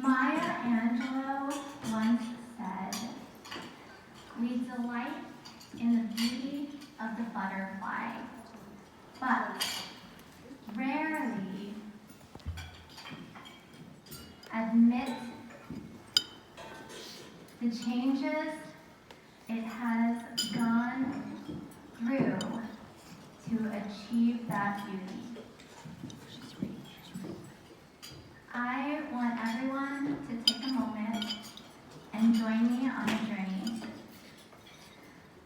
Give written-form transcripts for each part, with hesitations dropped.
Maya Angelou once said, "We delight in the beauty of the butterfly, but rarely admit the changes it has gone through to achieve that beauty." I want everyone to take a moment and join me on a journey.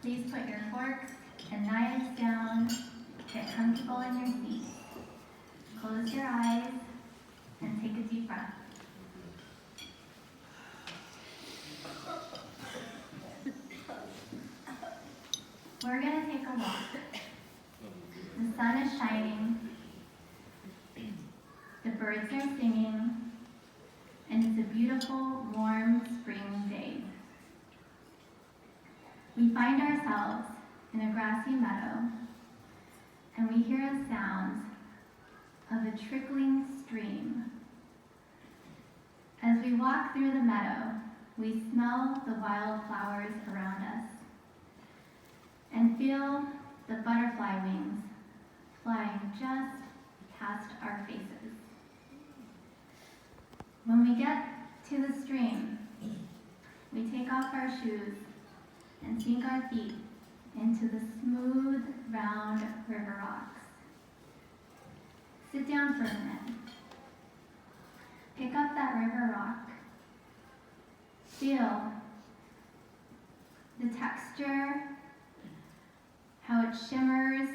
Please put your forks and knives down, get comfortable in your seat, close your eyes, and take a deep breath. We're going to take a walk. The sun is shining, the birds are singing, and it's a beautiful, warm spring day. We find ourselves in a grassy meadow, and we hear the sounds of a trickling stream. As we walk through the meadow, we smell the wildflowers around us and feel the butterfly wings flying just past our faces. When we get to the stream, we take off our shoes and sink our feet into the smooth, round river rocks. Sit down for a minute. Pick up that river rock. Feel the texture, how it shimmers.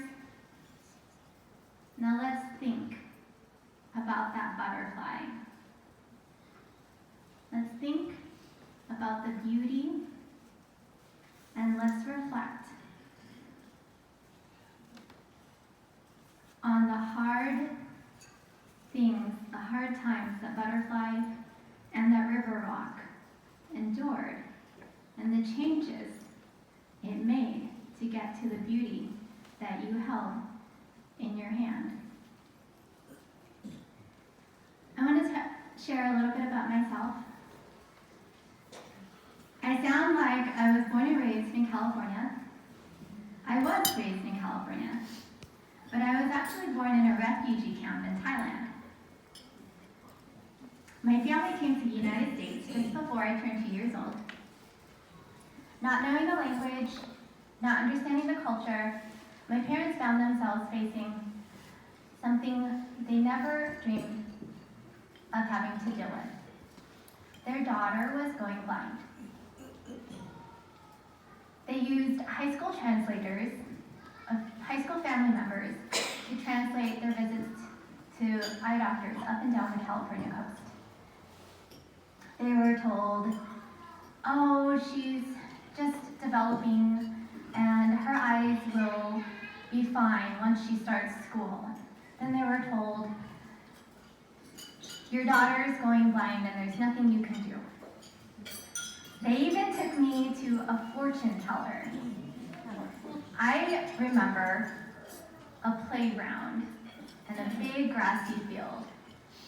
Now let's think about that butterfly. Let's think about the beauty, and let's reflect on the hard things, the hard times that butterfly and that river rock endured, and the changes it made to get to the beauty that you held in your hand. I want to share a little bit about myself. I sound like I was born and raised in California. I was raised in California, but I was actually born in a refugee camp in Thailand. My family came to the United States just before I turned 2 years old. Not knowing the language, not understanding the culture, my parents found themselves facing something they never dreamed of having to deal with. Their daughter was going blind. They used high school translators, high school family members, to translate their visits to eye doctors up and down the California coast. They were told, "Oh, she's just developing and her eyes will be fine once she starts school." Then they were told, "Your daughter is going blind and there's nothing you can do." They even took me to a fortune teller. I remember a playground and a big grassy field.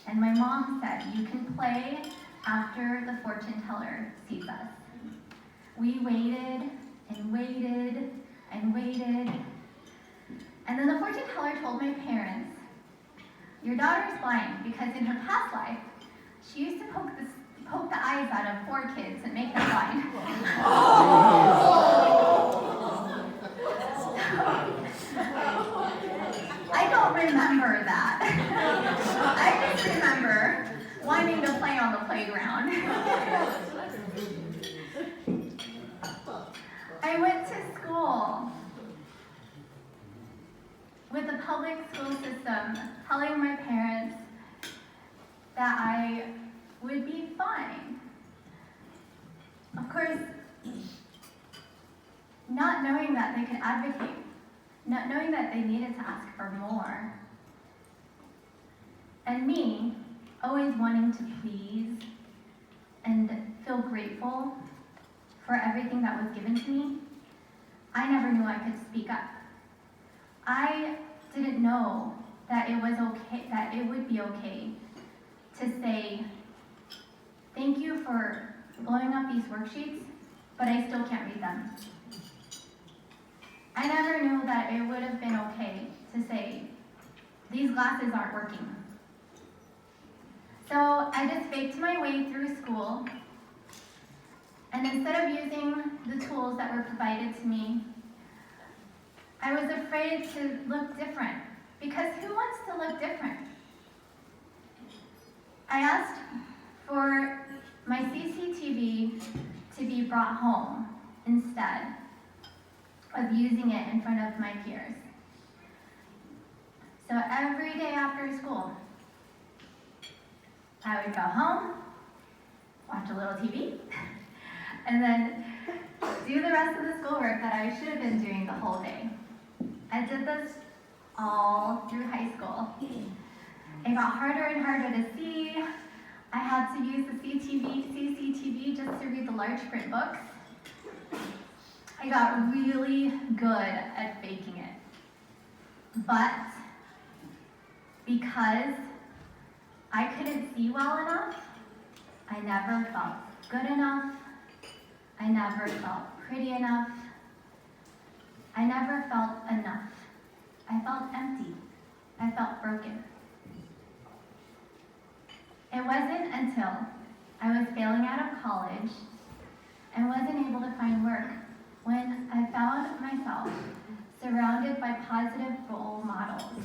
And my mom said, "You can play after the fortune teller sees us." We waited and waited and waited. And then the fortune teller told my parents, "Your daughter's blind because in her past life, she used to poke the eyes out of 4 kids and make them blind." I don't remember that. I just remember wanting to play on the playground. I went to school with the public school system, telling my parents that I would be fine. Of course, not knowing that they could advocate, not knowing that they needed to ask for more. And me, always wanting to please and feel grateful for everything that was given to me, I never knew I could speak up. I didn't know that it was okay, that it would be okay to say, Thank you for blowing up these worksheets, but I still can't read them. I never knew that it would have been okay to say, these glasses aren't working. So I just faked my way through school, and instead of using the tools that were provided to me, I was afraid to look different, because who wants to look different? I asked for my CCTV to be brought home instead of using it in front of my peers. So every day after school, I would go home, watch a little TV, and then do the rest of the schoolwork that I should have been doing the whole day. I did this all through high school. It got harder and harder to see. I had to use the CCTV just to read the large print books. I got really good at faking it. But because I couldn't see well enough, I never felt good enough. I never felt pretty enough. I never felt enough. I felt empty. I felt broken. It wasn't until I was failing out of college and wasn't able to find work when I found myself surrounded by positive role models.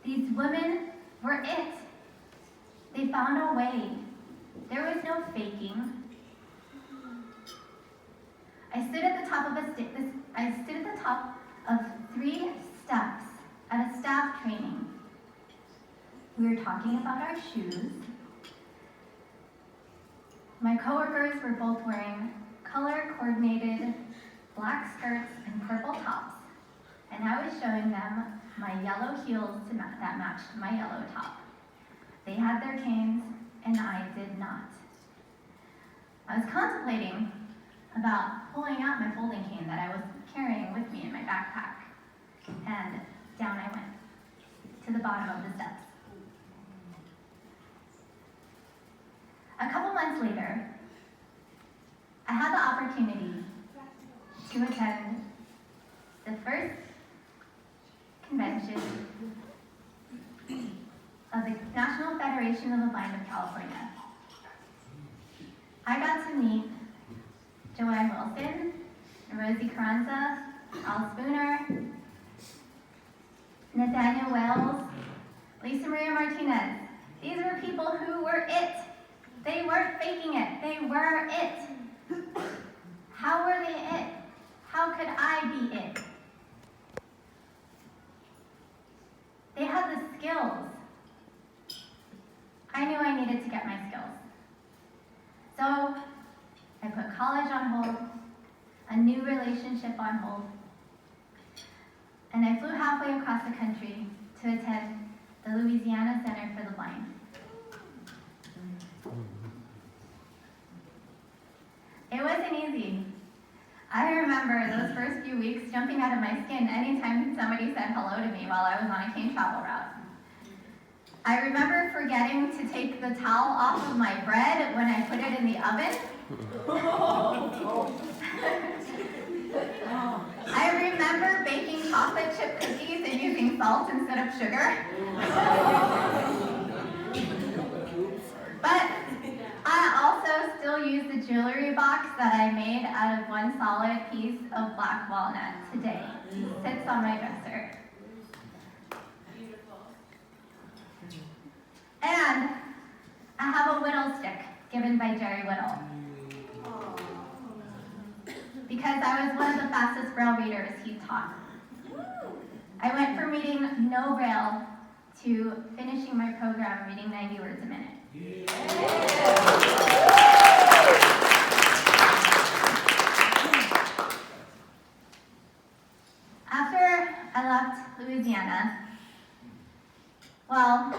These women were it. They found a way. There was no faking. I stood at the top of 3 steps at a staff training. We were talking about our shoes. My coworkers were both wearing color-coordinated black skirts and purple tops, and I was showing them my yellow heels that matched my yellow top. They had their canes, and I did not. I was contemplating about pulling out my folding cane that I was carrying with me in my backpack, and down I went to the bottom of the steps. A couple months later, I had the opportunity to attend the first convention of the National Federation of the Blind of California. I got to meet Joanne Wilson, Rosie Carranza, Al Spooner, Nathaniel Wells, Lisa Maria Martinez. These were people who were it. They weren't faking it. They were it. How were they it? How could I be it? They had the skills. I knew I needed to get my skills. So I put college on hold, a new relationship on hold, and I flew halfway across the country to attend the Louisiana Center for the Blind. It wasn't easy. I remember those first few weeks jumping out of my skin anytime somebody said hello to me while I was on a cane travel route. I remember forgetting to take the towel off of my bread when I put it in the oven. I remember baking chocolate chip cookies and using salt instead of sugar. But I also still use the jewelry box that I made out of one solid piece of black walnut today. It sits on my dresser. And I have a whittle stick given by Jerry Whittle. Because I was one of the fastest Braille readers he taught. I went from reading no Braille to finishing my program reading 90 words a minute. After I left Louisiana, well,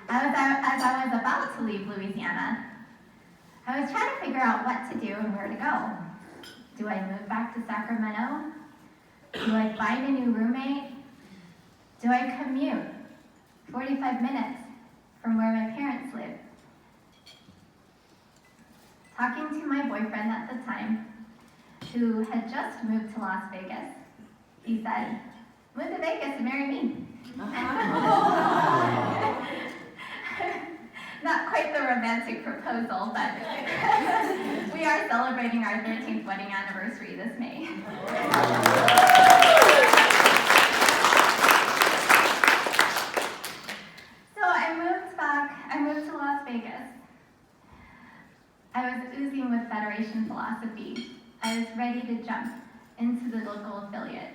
as I was about to leave Louisiana, I was trying to figure out what to do and where to go. Do I move back to Sacramento? Do I find a new roommate? Do I commute 45 minutes from where my parents live? talking to my boyfriend at the time, who had just moved to Las Vegas. He said, "Move to Vegas and marry me." Not quite the romantic proposal, but we are celebrating our 13th wedding anniversary this May. So I moved to Las Vegas. I was oozing with Federation philosophy. I was ready to jump into the local affiliate.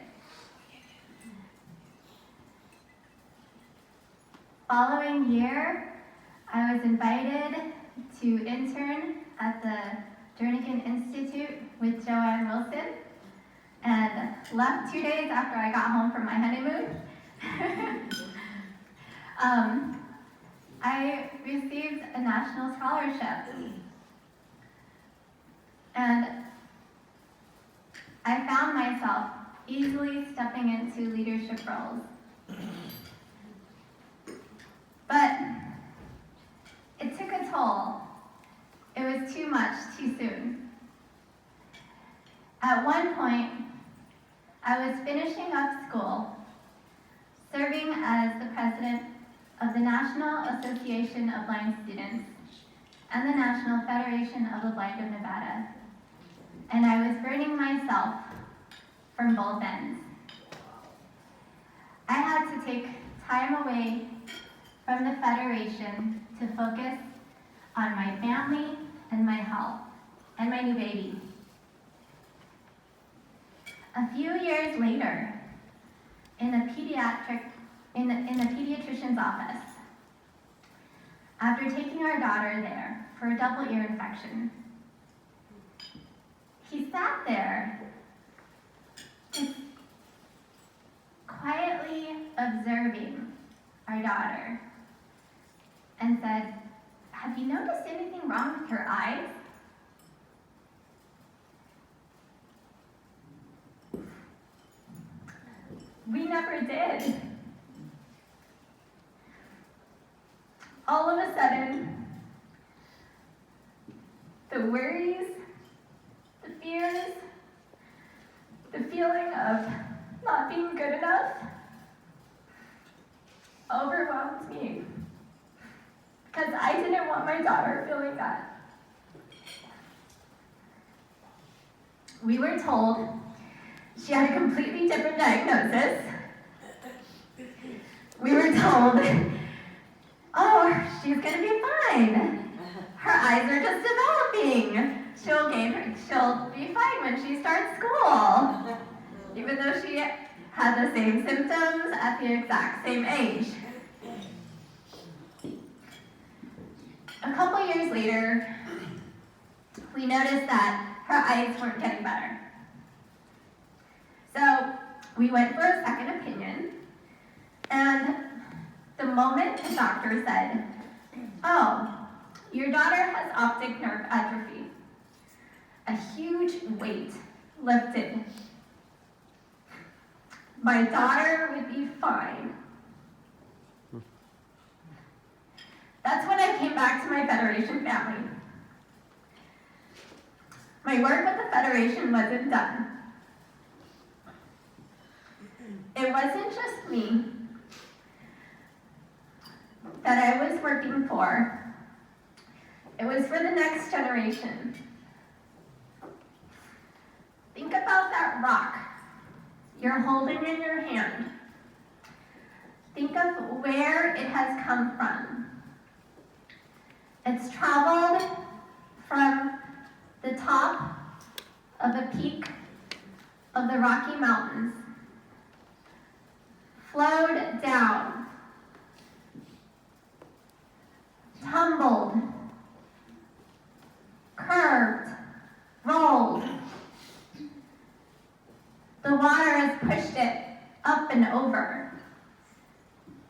Following year, I was invited to intern at the Jernigan Institute with Joanne Wilson, and left 2 days after I got home from my honeymoon. I received a national scholarship, and I found myself easily stepping into leadership roles. But it took a toll. It was too much, too soon. At one point, I was finishing up school, serving as the president of the National Association of Blind Students and the National Federation of the Blind of Nevada. And I was burning myself from both ends. I had to take time away from the Federation to focus on my family and my health and my new baby. A few years later, in the pediatrician's office, after taking our daughter there for a double ear infection, he sat there just quietly observing our daughter and said, "Have you noticed anything wrong with her eyes?" We never did. All of a sudden, the worries, the fears, the feeling of not being good enough overwhelmed me, because I didn't want my daughter feeling that. We were told she had a completely different diagnosis. We were told, "Oh, she's gonna be fine. Her eyes are just developing. She'll be fine when she starts school," even though she had the same symptoms at the exact same age. A couple years later, we noticed that her eyes weren't getting better. So we went for a second opinion, and the moment the doctor said, "Oh, your daughter has optic nerve atrophy," a huge weight lifted. My daughter would be fine. That's when I came back to my Federation family. My work with the Federation wasn't done. It wasn't just me that I was working for. It was for the next generation. Think about that rock you're holding in your hand. Think of where it has come from. It's traveled from the top of a peak of the Rocky Mountains, flowed down, tumbled, curved, rolled. The water has pushed it up and over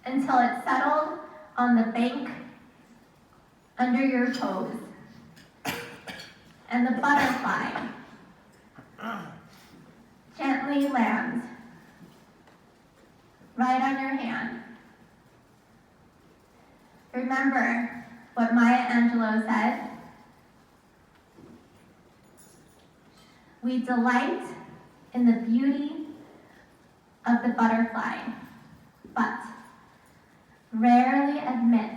until it settled on the bank under your toes. And the butterfly gently lands right on your hand. Remember what Maya Angelou said? We delight in the beauty of the butterfly, but rarely admit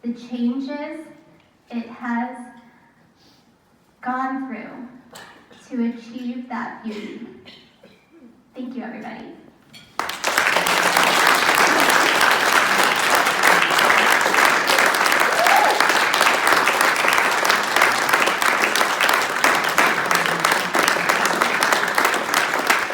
the changes it has gone through to achieve that beauty. Thank you, everybody.